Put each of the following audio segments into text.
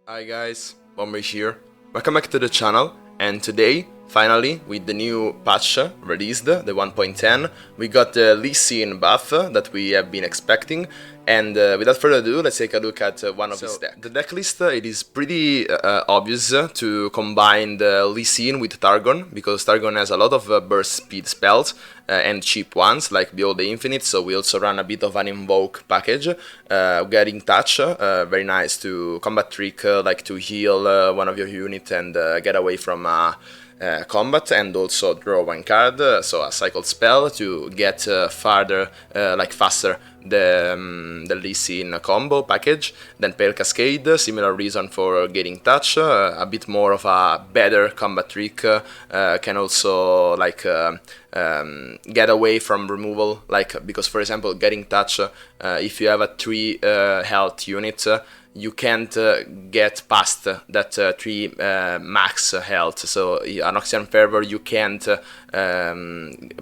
Hi guys, Bomber here. Welcome back to the channel, and today, finally, with the new patch released, the 1.10, we got the Lee Sin buff that we have been expecting, and without further ado, let's take a look at one of his decks. The deck list, it is pretty obvious to combine the Lee Sin with Targon, because Targon has a lot of burst speed spells, and cheap ones, like Behold the Infinite, so we also run a bit of an Invoke package. Getting Touch, very nice to combat trick, like to heal one of your unit and get away from combat, and also draw one card, so a cycled spell to get farther, like faster, the Lee Sin combo package. Then Pale Cascade, similar reason for getting Touch, a bit more of a better combat trick, can also like get away from removal, like because for example getting Touch, if you have a 3 health unit, you can't get past that 3 max health, so an Oxygen Fervor you can't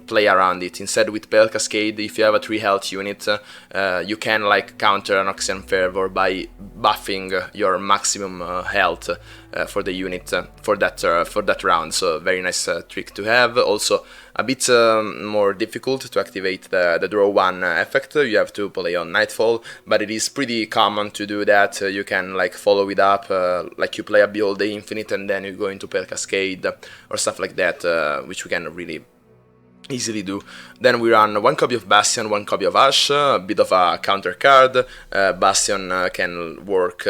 play around it. Instead, with Pale Cascade, if you have a 3 health unit, you can like counter an Oxygen Fervor by buffing your maximum health for the unit for that round. So very nice trick to have. Also a bit more difficult to activate the draw 1 effect. You have to play on Nightfall, but it is pretty common to do that. You can like follow it up, like you play a Behold the Infinite and then you go into Pale Cascade or stuff like that, which we can really easily do. Then we run 1 copy of Bastion, 1 copy of Ash, a bit of a counter card. Bastion can work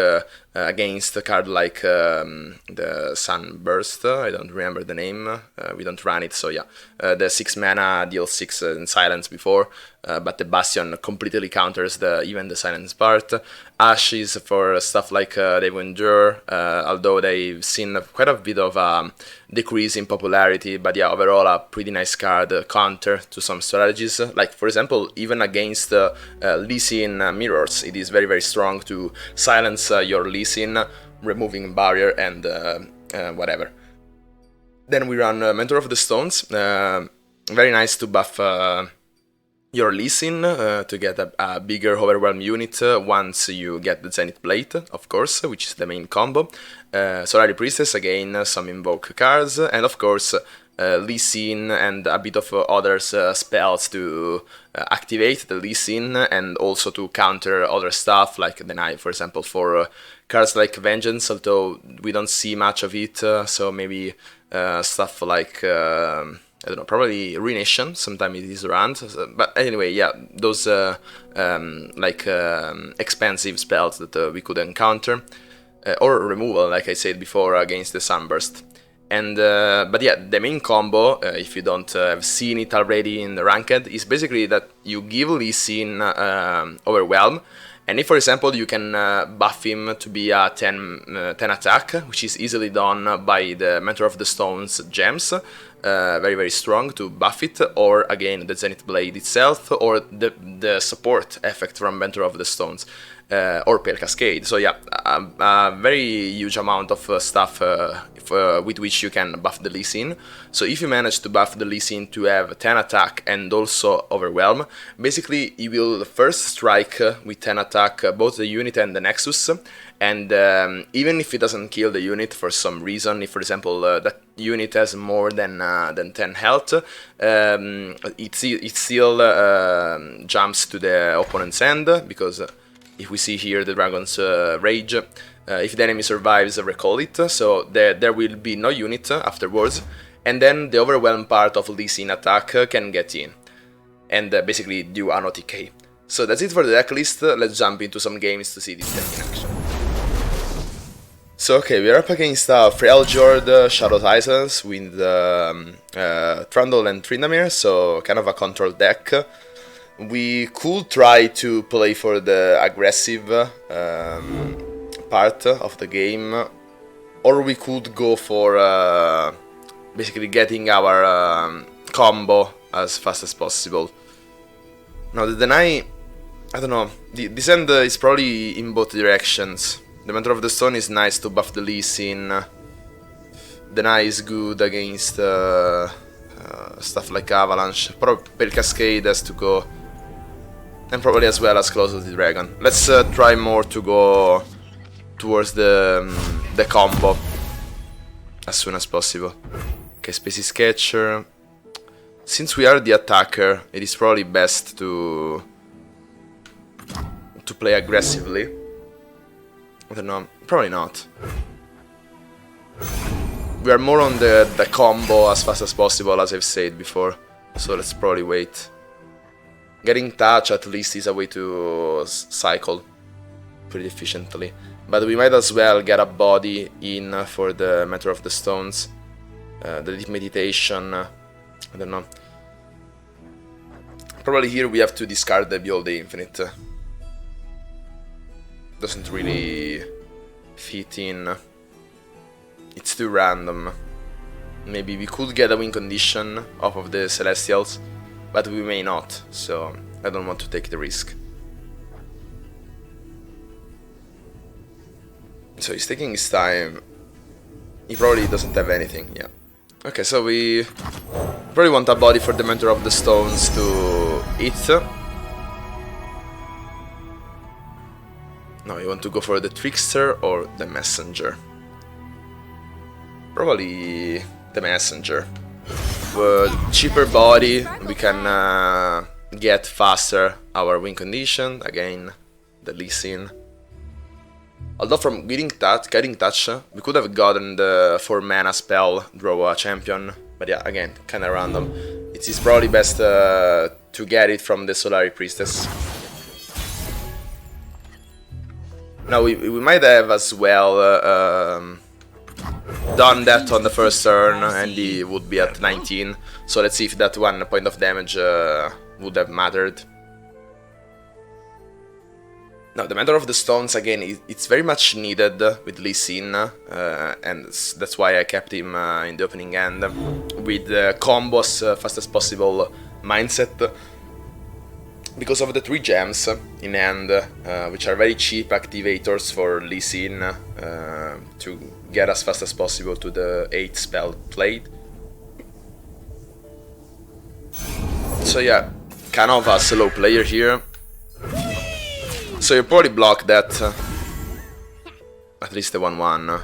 against a card like the Sunburst, I don't remember the name, we don't run it, so yeah. The 6 mana deals 6 in silence before, but the Bastion completely counters even the silence part. Ash is for stuff like they will endure, although they've seen quite a bit of decrease in popularity, but yeah, overall a pretty nice card, counter to some strategies, like for example even against Lee Sin mirrors, it is very strong to silence your Lee Sin, removing barrier and whatever. Then we run Mentor of the Stones, very nice to buff your Lee Sin to get a bigger Overwhelm unit once you get the Zenith Plate, of course, which is the main combo. Solari Priestess, again, some Invoke cards, and of course Lee Sin and a bit of other spells to activate the Lee Sin and also to counter other stuff like Deny, for example, for cards like Vengeance, although we don't see much of it, so maybe stuff like I don't know, probably Ruination, sometimes it is around, but anyway, yeah, those expensive spells that we could encounter, or removal, like I said before, against the Sunburst. And but yeah, the main combo, if you don't have seen it already in the Ranked, is basically that you give Lee Sin Overwhelm, and if for example you can buff him to be a 10 attack, which is easily done by the Mentor of the Stones gems, very strong to buff it, or again the Zenith Blade itself, or the support effect from Mentor of the Stones, or Pale Cascade. So yeah, a very huge amount of stuff with which you can buff the Lee Sin. So if you manage to buff the Lee Sin to have 10 attack and also Overwhelm, basically you will first strike with 10 attack both the unit and the Nexus, and even if it doesn't kill the unit for some reason, if for example that unit has more than 10 health, it still jumps to the opponent's end, because if we see here the Dragon's Rage, if the enemy survives, recall it, so there will be no unit afterwards, and then the Overwhelm part of Lee Sin attack can get in, and basically do an OTK. So that's it for the deck list. Let's jump into some games to see this deck in action. So okay, we're up against Freljord Shadow Titans with Trundle and Tryndamere, so kind of a control deck. We could try to play for the aggressive part of the game, or we could go for basically getting our combo as fast as possible. Now the Deny, I don't know, this end is probably in both directions. The Mentor of the Stone is nice to buff the Lee Sin. Deny is good against stuff like Avalanche. Probably Pale Cascade has to go, and probably as well as Close of the Dragon. Let's try more to go towards the combo as soon as possible. Okay, Spacey Sketcher. Since we are the attacker, it is probably best to play aggressively. I don't know, probably not. We are more on the combo as fast as possible, as I've said before, so let's probably wait. Getting touch at least is a way to cycle pretty efficiently, but we might as well get a body in for the Matter of the Stones, the Deep Meditation, I don't know. Probably here we have to discard the Behold the Infinite. Doesn't really fit in. It's too random. Maybe we could get a win condition off of the Celestials, but we may not, so I don't want to take the risk. So he's taking his time. He probably doesn't have anything, yeah. Okay, so we probably want a body for the Mentor of the Stones to hit. No, you want to go for the Trickster or the Messenger? Probably the Messenger. With cheaper body, we can get faster our win condition. Again, the Lee Sin. Although from getting touch, we could have gotten the 4-mana spell, draw a champion. But yeah, again, kinda random. It is probably best to get it from the Solari Priestess. Now we might have as well done that on the first turn, and he would be at 19. So let's see if that 1 point of damage would have mattered. Now the Matter of the Stones, again, it's very much needed with Lee Sin, and that's why I kept him in the opening hand with combos fast as possible mindset. Because of the 3 gems in hand, which are very cheap activators for Lee Sin to get as fast as possible to the 8 spell played. So yeah, kind of a slow player here. So you probably block that, at least the 1-1.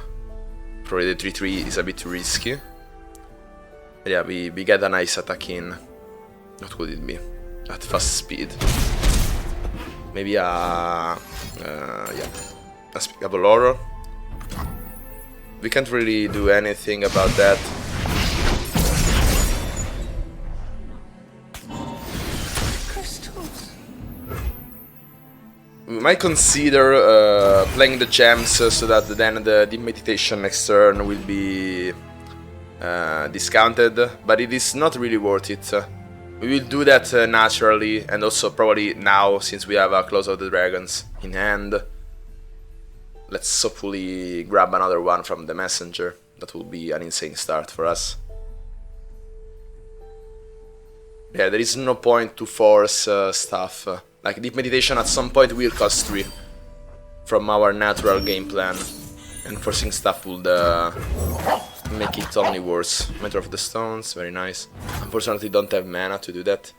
Probably the 3-3 is a bit too risky. But yeah, we get a nice attack in. What could it be? At fast speed. Maybe yeah, a Speakable Horror. We can't really do anything about that. Crystals. We might consider playing the gems so that then the Deep Meditation next turn will be discounted, but it is not really worth it. We will do that naturally, and also probably now, since we have a Close of the Dragons in hand. Let's hopefully grab another one from the Messenger. That will be an insane start for us. Yeah, there is no point to force stuff. Like Deep Meditation at some point will cost 3 from our natural game plan, and forcing stuff would make it only worse. Matter of the Stones, very nice. Unfortunately don't have mana to do that.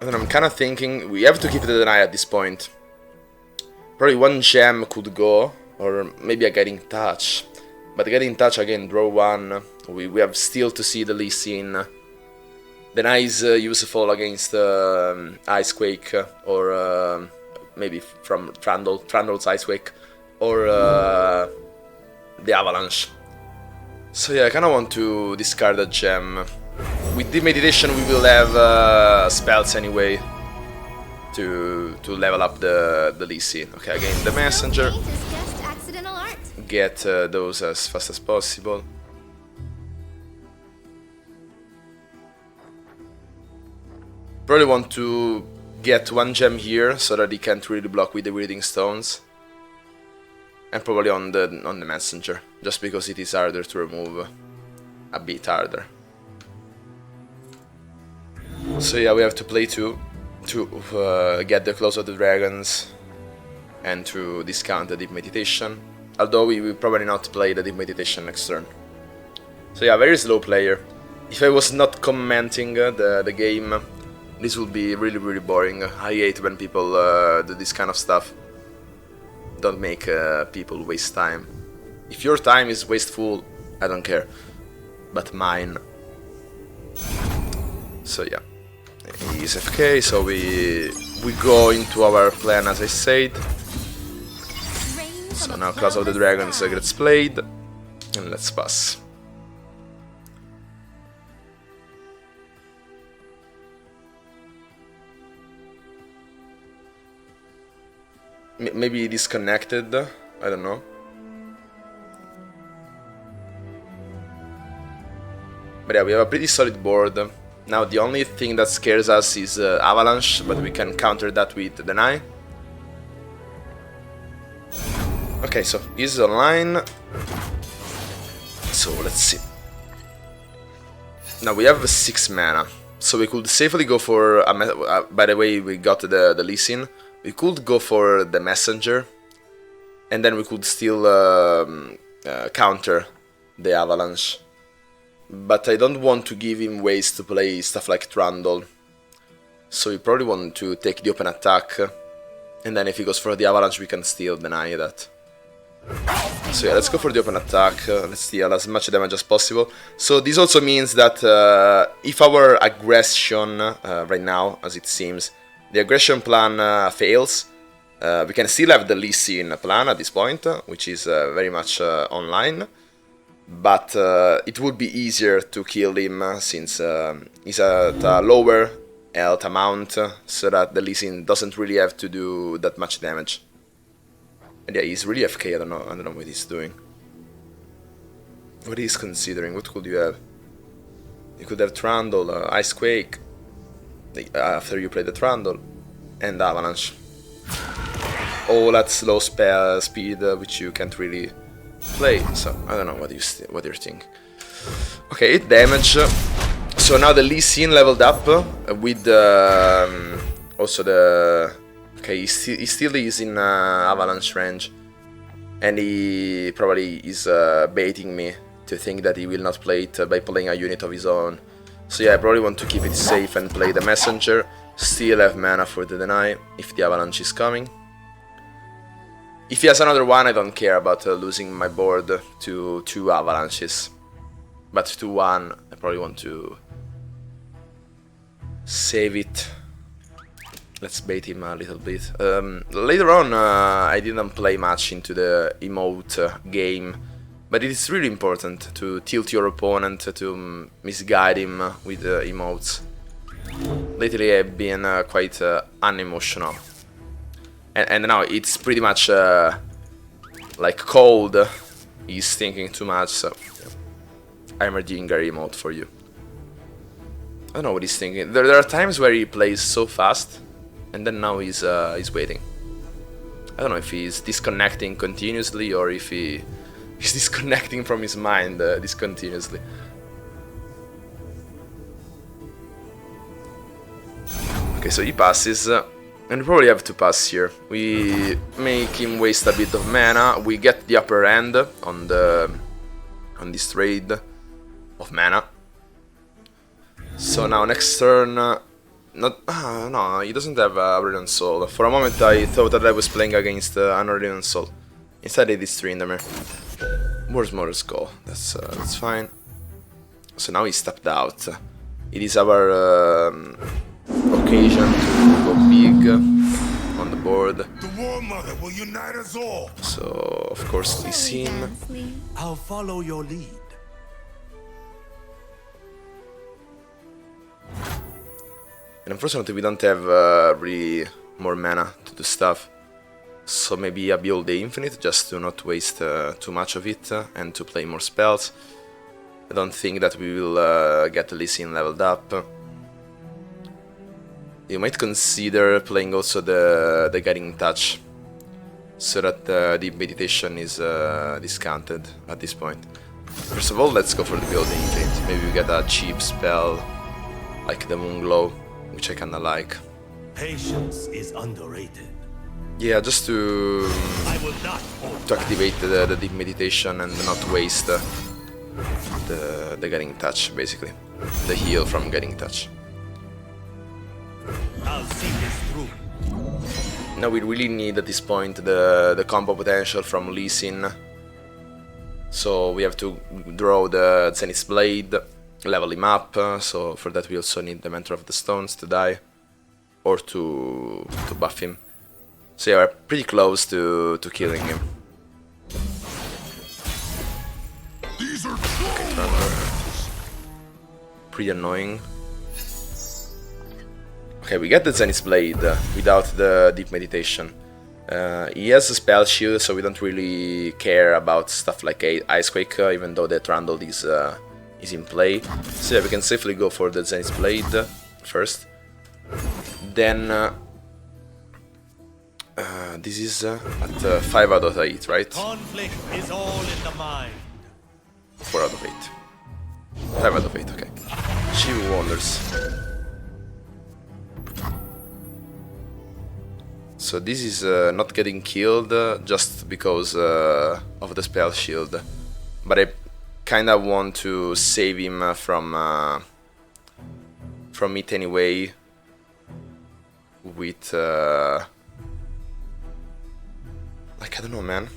And I'm kinda thinking we have to keep the deny at this point. Probably 1 gem could go, or maybe a Guiding Touch. But Guiding Touch again, draw 1. We have still to see the Lee Sin. The Deny is useful against Icequake, or maybe from Trundle's Icequake, or the Avalanche. So yeah, I kinda want to discard a gem. With Deep Meditation we will have spells anyway to level up the Lee Sin. Okay, again the Messenger. Get those as fast as possible. Probably want to get 1 gem here so that he can't really block with the Breathing Stones. And probably on the Messenger, just because it is harder to remove, a bit harder. So yeah, we have to play 2 to get the Close of the Dragons and to discount the Deep Meditation. Although we will probably not play the Deep Meditation next turn. So yeah, very slow player. If I was not commenting the game, this would be really boring. I hate when people do this kind of stuff. don't make people waste time. If your time is wasteful, I don't care. But mine. So yeah, he's FK, so we go into our plan as I said. So now Clash of the Dragons gets played, and let's pass. Maybe disconnected, I don't know. But yeah, we have a pretty solid board. Now the only thing that scares us is Avalanche, but we can counter that with Deny. Okay, so he's online. So let's see. Now we have 6 mana, so we could safely go for by the way, we got the Lee Sin. We could go for the Messenger, and then we could still counter the Avalanche. But I don't want to give him ways to play stuff like Trundle, so we probably want to take the open attack, and then if he goes for the Avalanche we can still deny that. So yeah, let's go for the open attack, let's deal as much damage as possible. So this also means that if our aggression, right now as it seems, the aggression plan fails, we can still have the Lee Sin plan at this point, which is very much online. But it would be easier to kill him since he's at a lower health amount, so that the Lee Sin doesn't really have to do that much damage. And yeah, he's really FK, I don't know what he's doing. What he's considering, what could you have? You could have Trundle, Ice Quake, after you play the Trundle, and Avalanche. All at slow speed, which you can't really play, so I don't know what you think. Okay, 8 damage. So now the Lee Sin leveled up with also the... Okay, he still is in Avalanche range, and he probably is baiting me to think that he will not play it by playing a unit of his own. So yeah, I probably want to keep it safe and play the Messenger, still have mana for the Deny if the Avalanche is coming. If he has another one, I don't care about losing my board to 2 Avalanches, but to 1, I probably want to save it. Let's bait him a little bit. Later on, I didn't play much into the emote game, but it is really important to tilt your opponent, to misguide him with emotes. Lately I've been quite unemotional. And now it's pretty much like cold. He's thinking too much, so I'm a Jingar emote for you. I don't know what he's thinking. There are times where he plays so fast, and then now he's waiting. I don't know if he's disconnecting continuously or if he's disconnecting from his mind discontinuously. Okay, so he passes, and we probably have to pass here. We make him waste a bit of mana. We get the upper hand on this trade of mana. So now next turn. No, he doesn't have Aurelion Soul. For a moment I thought that I was playing against an Aurelion Soul. Instead it is Tryndamere. Where's Morris Skull? That's fine. So now he's tapped out. It is our occasion to go big on the board. The War Mother will unite us all. So of course Lee Sin. I'll follow your lead. And unfortunately we don't have really more mana to do stuff. So maybe a build the Infinite just to not waste too much of it and to play more spells. I don't think that we will get the Lee Sin leveled up. You might consider playing also the Guiding Touch, so that the meditation is discounted at this point. First of all, let's go for the build the Infinite. Maybe we get a cheap spell like the Moonglow, which I kinda like. Patience is underrated. Yeah, just to activate the deep meditation and not waste the Guiding Touch, basically. The heal from Guiding Touch. I'll see this through. Now we really need at this point the combo potential from Lee Sin. So we have to draw the Zenith's Blade, level him up, so for that we also need the Mentor of the Stones to die, or to buff him. So yeah, we're pretty close to killing him. These are Pretty annoying. Okay, we get the Zenith's Blade without the Deep Meditation. He has a spell shield, so we don't really care about stuff like Icequake, even though the Trundle is in play. So yeah, we can safely go for the Zenith's Blade first. Then this is at 5 out of 8, right? conflict is all in the mind. 4 out of 8. 5 out of 8, okay. She wonders. So this is not getting killed just because of the spell shield. But I kinda want to save him from it anyway. With like, I don't know, man.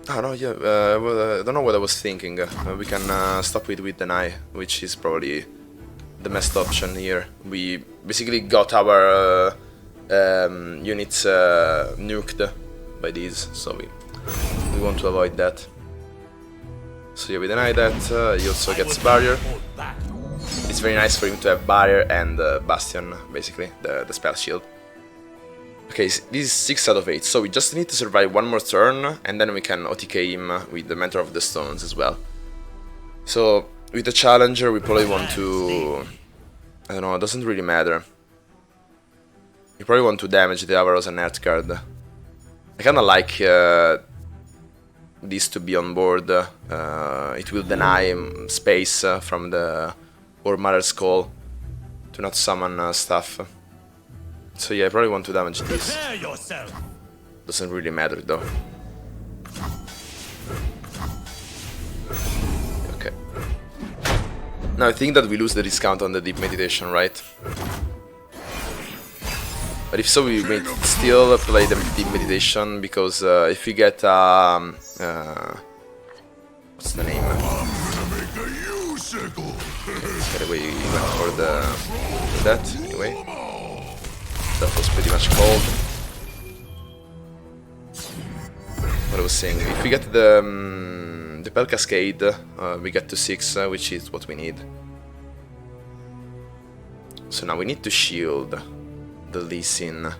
Oh no, yeah, well, I don't know what I was thinking. We can stop it with Deny, which is probably the best option here. We basically got our units nuked by these, so we want to avoid that. So yeah, we deny that. He also gets barrier. It's very nice for him to have barrier and bastion, basically, the spell shield. Okay, this is 6 out of 8, so we just need to survive one more turn, and then we can OTK him with the Mentor of the Stones as well. So, with the Challenger, we probably want to... I don't know, it doesn't really matter. We probably want to damage the Avaros and Earthguard. I kinda like this to be on board. It will deny him space from the War Mother's Call to not summon stuff. So yeah, I probably want to damage this. Prepare yourself. Doesn't really matter though. Okay. Now I think that we lose the discount on the Deep Meditation, right? But if so, we may still play the Deep Meditation, because if we get what's the name? Get away, we went for that anyway. That was pretty much cold. What I was saying, if we get the Pel Cascade, we get to 6, which is what we need. So now we need to shield the Lee Sin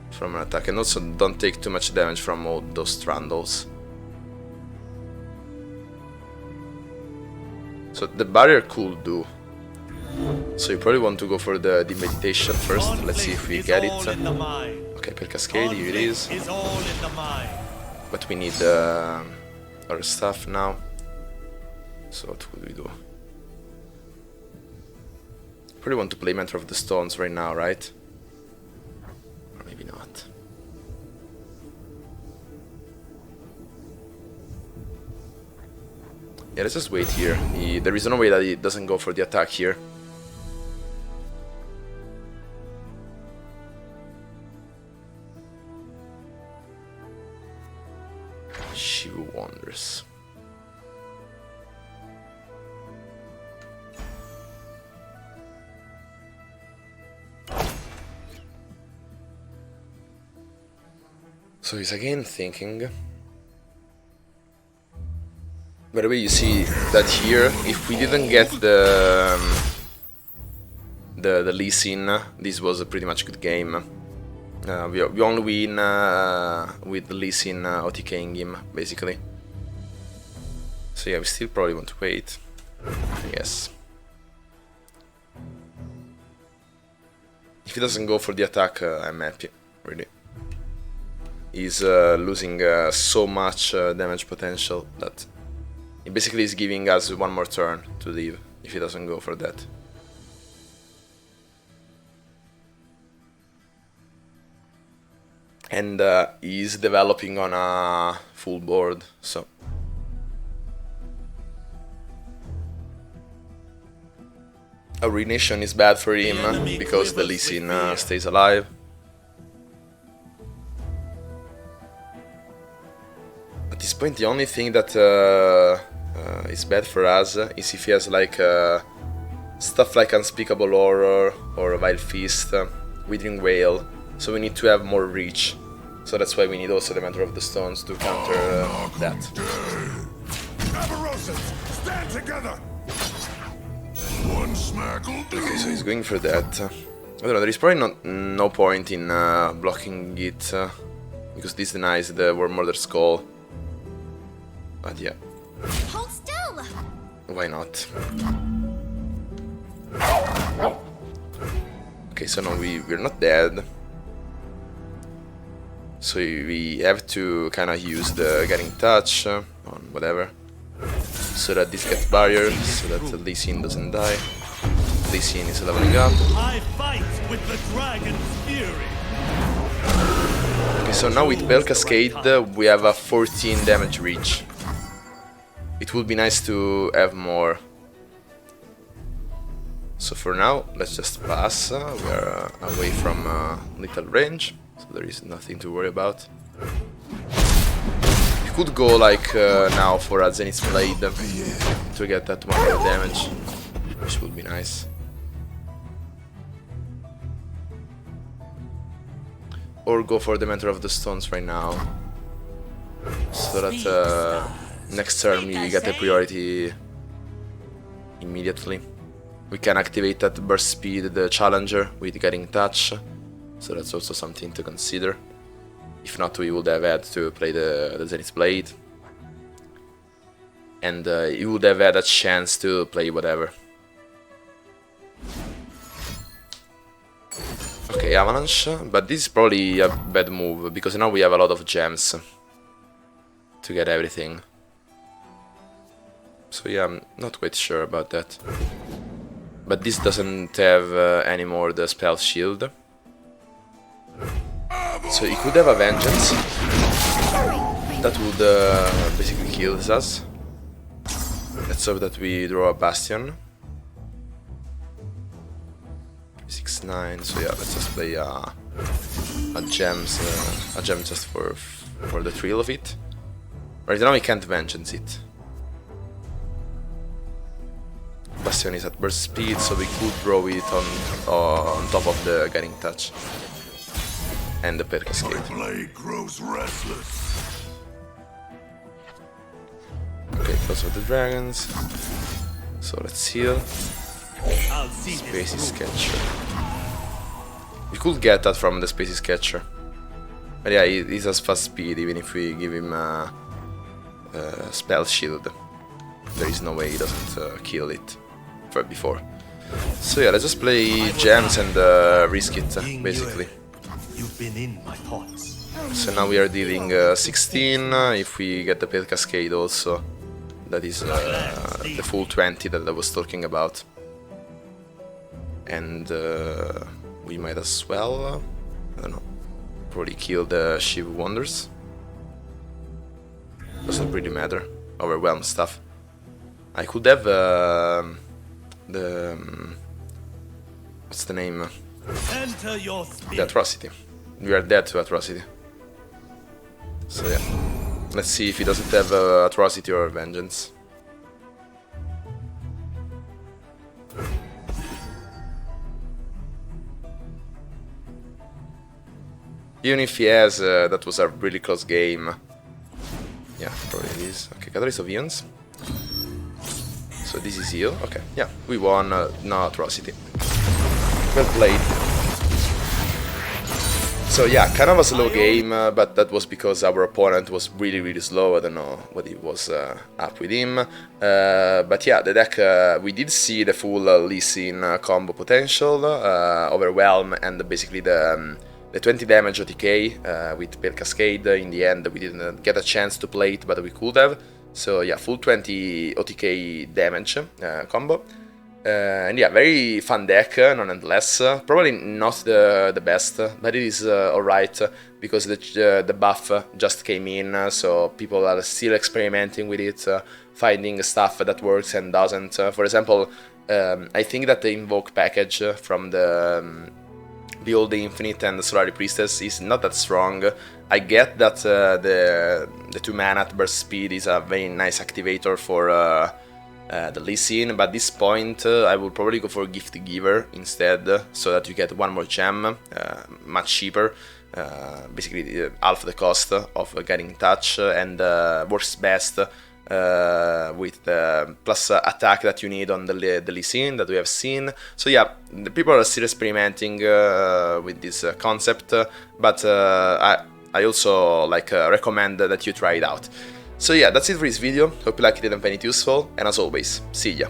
from an attack, and also don't take too much damage from all those Trundles. So the barrier could do. So you probably want to go for the Meditation first. Let's see if we get it. Okay, Pel Cascade, here it is. But we need our stuff now. So what would we do? Probably want to play Mentor of the Stones right now, right? Or maybe not. Yeah, let's just wait here. There is no way that he doesn't go for the attack here. She wonders. So he's again thinking. By the way, you see that here, if we didn't get the Lee Sin, this was a pretty much good game. We only win with the Lee Sin OTKing him, basically. So yeah, we still probably want to wait. Yes. If he doesn't go for the attack, I'm happy, really. He's losing so much damage potential that he basically is giving us one more turn to leave if he doesn't go for that. And he's developing on a full board, so Ruination is bad for him because the Lee Sin stays alive. At this point, the only thing that is bad for us is if he has like stuff like Unspeakable Horror or Vile Feast, Withering Whale, so we need to have more reach. So that's why we need also the Mentor of the Stones to counter that. Stand together. Okay, so he's going for that. I don't know, there is probably no point in blocking it, because this denies the Worm Murder Skull. But yeah. Hold still. Why not? Okay, so no, we're not dead. So we have to kind of use the Getting Touch on whatever, so that this gets barrier, so that Lee Sin doesn't die. Lee Sin is leveling up. I fight with the dragon's fury. Okay, so now with Bell Cascade we have a 14 damage reach. It would be nice to have more. So for now, let's just pass. We are away from lethal range, so there is nothing to worry about. We could go like now for a Zenith Blade to get that 100 damage, which would be nice. Or go for the Mentor of the Stones right now, so that next turn we get the priority immediately. We can activate that burst speed, the Challenger, with Getting Touch, so that's also something to consider. If not, we would have had to play the Zenith Blade, and you would have had a chance to play whatever. Okay, Avalanche, but this is probably a bad move, because now we have a lot of gems to get everything. So yeah, I'm not quite sure about that. But this doesn't have anymore the spell shield. So he could have a Vengeance. That would basically kill us. Let's hope that we draw a Bastion. 6-9, so yeah, let's just play a gem just for the thrill of it. Right now we can't Vengeance it. Bastion is at burst speed, so we could draw it on top of the Getting Touch and the Pearl Cascade. Okay, close with the dragons. So let's heal. Spaces Catcher. We could get that from the Spaces Catcher. But yeah, he has fast speed even if we give him a spell shield. There is no way he doesn't kill it before. So yeah, let's just play gems and risk it, basically. You've been in my thoughts. So now we are dealing 16, if we get the Pale Cascade also. That is the full 20 that I was talking about. And we might as well, I don't know, probably kill the Shiv Wonders. Doesn't really matter. Overwhelm stuff. I could have what's the name? Enter your The Atrocity. We are dead to Atrocity. So yeah, let's see if he doesn't have Atrocity or Vengeance. Even if he has, that was a really close game. Yeah, probably it is. Okay, Catalyst of Eons. So this is heal. Okay, yeah, we won. No Atrocity. Well played. So yeah, kind of a slow game, but that was because our opponent was really slow. I don't know what it was up with him. But yeah, the deck, we did see the full Lee Sin combo potential, Overwhelm, and basically the 20 damage OTK with Pale Cascade. In the end, we didn't get a chance to play it, but we could have. So yeah, full 20 OTK damage combo. And yeah, very fun deck, nonetheless. Probably not the best, but it is alright, because the buff just came in, so people are still experimenting with it, finding stuff that works and doesn't. For example, I think that the Invoke package from the Behold the Infinite and the Solari Priestess is not that strong. I get that the 2 mana at burst speed is a very nice activator for the Lee Sin, but at this point I would probably go for Gift Giver instead, so that you get 1 more gem, much cheaper, basically half the cost of getting touch, and works best with the plus attack that you need on the Lee Sin that we have seen. So yeah, the people are still experimenting with this concept, but I also recommend that you try it out. So yeah, that's it for this video. Hope you liked it and find it useful, and as always, see ya!